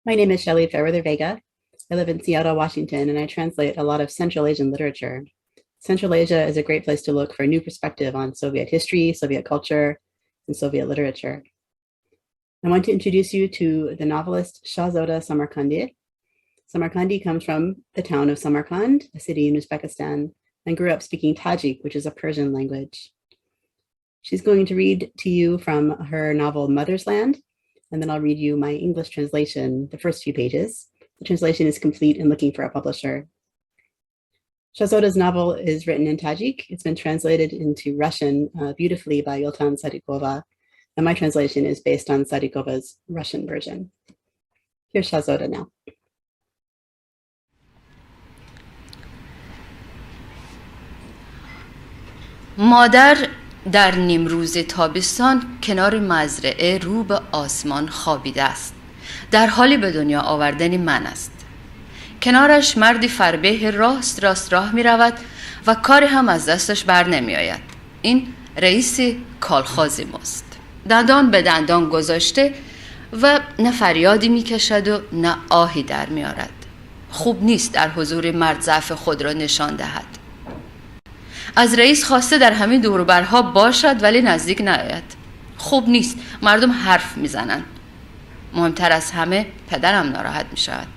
My name is Shelley Fairweather-Vega. I live in Seattle, Washington, and I translate a lot of Central Asian literature. Central Asia is a great place to look for a new perspective on Soviet history, Soviet culture, and Soviet literature. I want to introduce you to the novelist Shahzoda Samarkandi. Samarkandi comes from the town of Samarkand, a city in Uzbekistan, and grew up speaking Tajik, which is a Persian language. She's going to read to you from her novel Mothersland, and then I'll read you my English translation, the first few pages. The translation is complete and looking for a publisher. Shahzoda's novel is written in Tajik. It's been translated into Russian beautifully by Youltan Sadykova, and my translation is based on Sadykova's Russian version. Here's Shahzoda now. مادر در نیمروز تابستان کنار مزرعه رو به آسمان خوابیده است. در حالی به دنیا آوردن من است. کنارش مردی فربه راست راه می رود و کاری هم از دستش بر نمی آید. این رئیس کالخازی ماست. دندان به دندان گذاشته و نه فریادی می کشد و نه آهی در می آرد. خوب نیست در حضور مرد ضعف خود را نشان دهد. از رئیس خواسته در همین دوروبرها باشد ولی نزدیک نیاید. خوب نیست، مردم حرف میزنند. مهمتر از همه پدرم ناراحت می شود.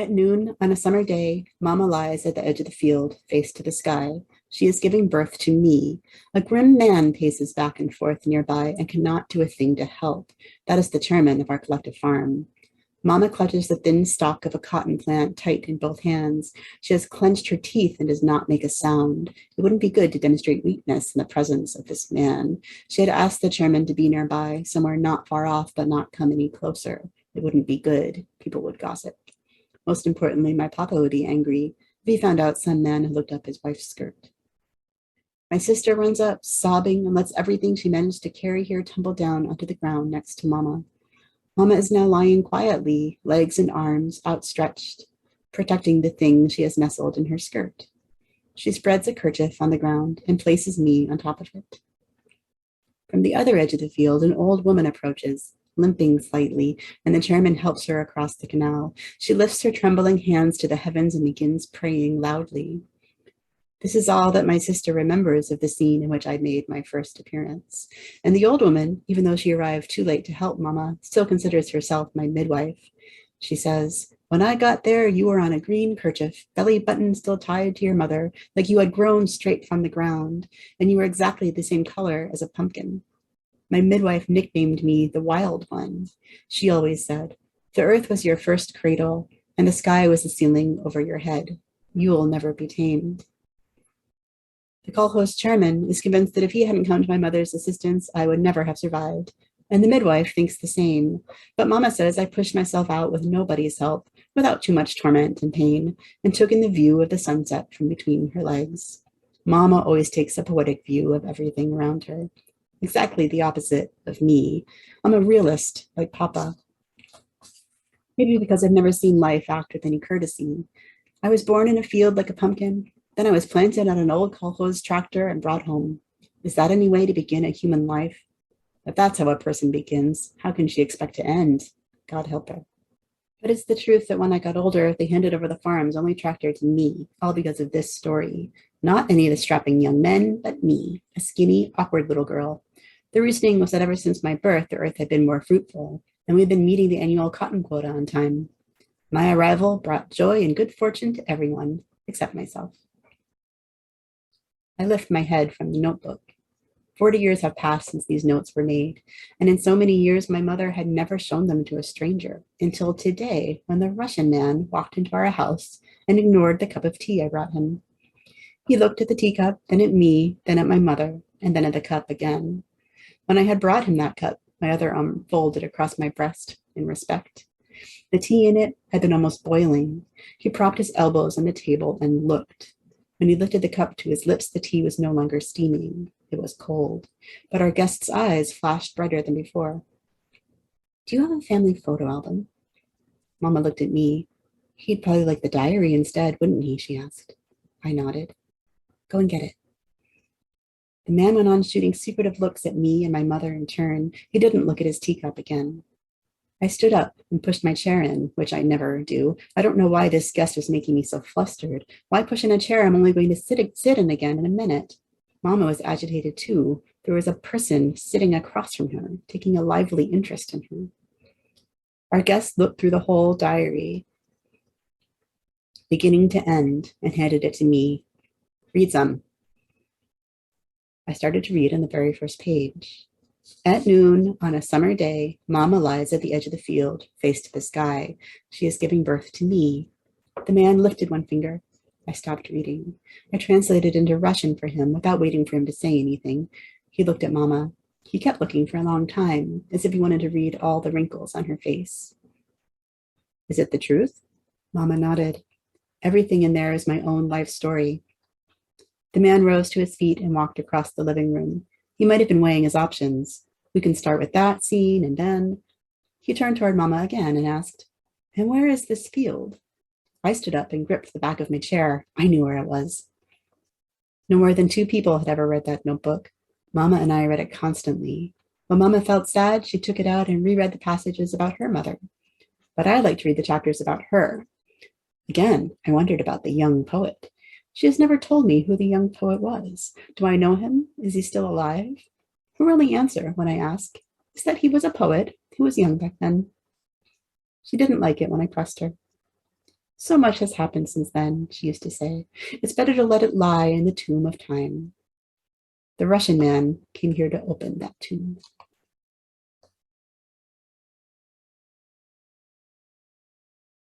At noon on a summer day, Mama lies at the edge of the field, face to the sky. She is giving birth to me. A grim man paces back and forth nearby and cannot do a thing to help. That is the chairman of our collective farm. Mama clutches the thin stalk of a cotton plant tight in both hands. She has clenched her teeth and does not make a sound. It wouldn't be good to demonstrate weakness in the presence of this man. She had asked the chairman to be nearby, somewhere not far off, but not come any closer. It wouldn't be good. People would gossip. Most importantly, my papa would be angry if he found out some man had looked up his wife's skirt. My sister runs up, sobbing, and lets everything she managed to carry here tumble down onto the ground next to Mama. Mama is now lying quietly, legs and arms outstretched, protecting the thing she has nestled in her skirt. She spreads a kerchief on the ground and places me on top of it. From the other edge of the field, an old woman approaches, limping slightly, and the chairman helps her across the canal. She lifts her trembling hands to the heavens and begins praying loudly. This is all that my sister remembers of the scene in which I made my first appearance. And the old woman, even though she arrived too late to help Mama, still considers herself my midwife. She says, "When I got there, you were on a green kerchief, belly button still tied to your mother, like you had grown straight from the ground, and you were exactly the same color as a pumpkin." My midwife nicknamed me the Wild One. She always said, "The earth was your first cradle, and the sky was the ceiling over your head. You will never be tamed." The kolkhoz chairman is convinced that if he hadn't come to my mother's assistance, I would never have survived. And the midwife thinks the same. But Mama says I pushed myself out with nobody's help, without too much torment and pain, and took in the view of the sunset from between her legs. Mama always takes a poetic view of everything around her. Exactly the opposite of me. I'm a realist, like Papa. Maybe because I've never seen life act with any courtesy. I was born in a field like a pumpkin. Then I was planted on an old kolkhoz tractor and brought home. Is that any way to begin a human life? If that's how a person begins, how can she expect to end? God help her. But it's the truth that when I got older, they handed over the farm's only tractor to me, all because of this story. Not any of the strapping young men, but me, a skinny, awkward little girl. The reasoning was that ever since my birth, the earth had been more fruitful, and we'd been meeting the annual cotton quota on time. My arrival brought joy and good fortune to everyone, except myself. I lift my head from the notebook. 40 years have passed since these notes were made, and in so many years, my mother had never shown them to a stranger until today, when the Russian man walked into our house and ignored the cup of tea I brought him. He looked at the teacup, then at me, then at my mother, and then at the cup again. When I had brought him that cup, my other arm folded across my breast in respect. The tea in it had been almost boiling. He propped his elbows on the table and looked. When he lifted the cup to his lips, the tea was no longer steaming. It was cold, but our guest's eyes flashed brighter than before. "Do you have a family photo album?" Mama looked at me. "He'd probably like the diary instead, wouldn't he?" she asked. I nodded. "Go and get it." The man went on shooting secretive looks at me and my mother in turn. He didn't look at his teacup again. I stood up and pushed my chair in, which I never do. I don't know why this guest was making me so flustered. Why push in a chair I'm only going to sit in again in a minute? Mama was agitated too. There was a person sitting across from her, taking a lively interest in her. Our guest looked through the whole diary, beginning to end, and handed it to me. Read some. I started to read on the very first page. At noon, on a summer day, Mama lies at the edge of the field, face to the sky. She is giving birth to me. The man lifted one finger. I stopped reading. I translated into Russian for him without waiting for him to say anything. He looked at Mama. He kept looking for a long time, as if he wanted to read all the wrinkles on her face. Is it the truth? Mama nodded. Everything in there is my own life story. The man rose to his feet and walked across the living room. He might have been weighing his options. We can start with that scene and then. He turned toward Mama again and asked, and where is this field? I stood up and gripped the back of my chair. I knew where it was. No more than 2 people had ever read that notebook. Mama and I read it constantly. When Mama felt sad, she took it out and reread the passages about her mother. But I liked to read the chapters about her. Again, I wondered about the young poet. She has never told me who the young poet was. Do I know him? Is he still alive? Her only answer when I ask is that he was a poet who was young back then. She didn't like it when I pressed her. So much has happened since then, she used to say. It's better to let it lie in the tomb of time. The Russian man came here to open that tomb.